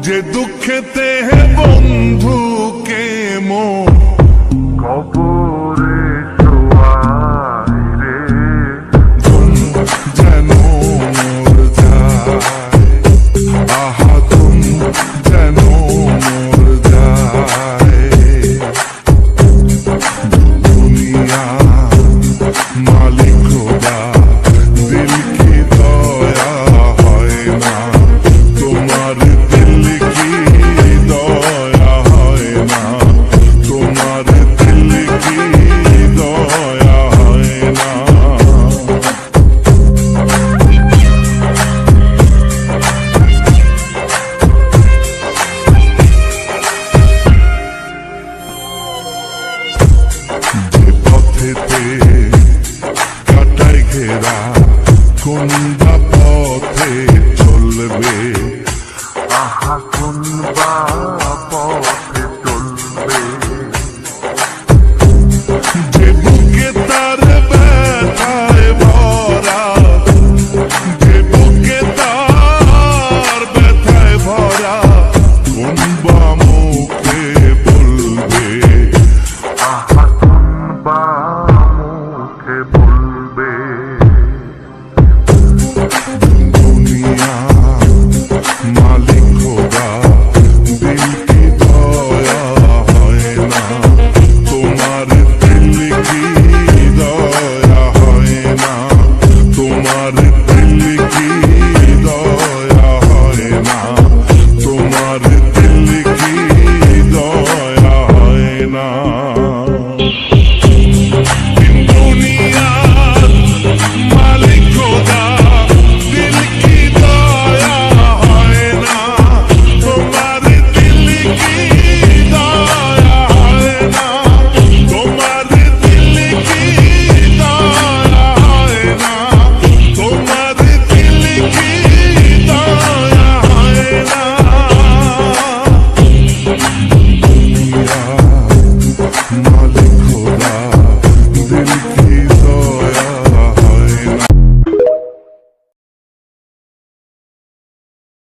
যে দুঃখেতে বন্ধুকে মন কবরে শোয়ায় রে, ঘুম যেন মোর যায়, আহা ঘুম যেন মোর যায়। দুনিয়া মালিক খোদা, দিল কি দয়া হয় না, তোমার দিল কি দয়া হয় না, তোমার দিল কি দয়া হয় না। যে পথেতে কাটায় ঘেরা, কোনটা পথে চলবে, আহা কোন বা পথ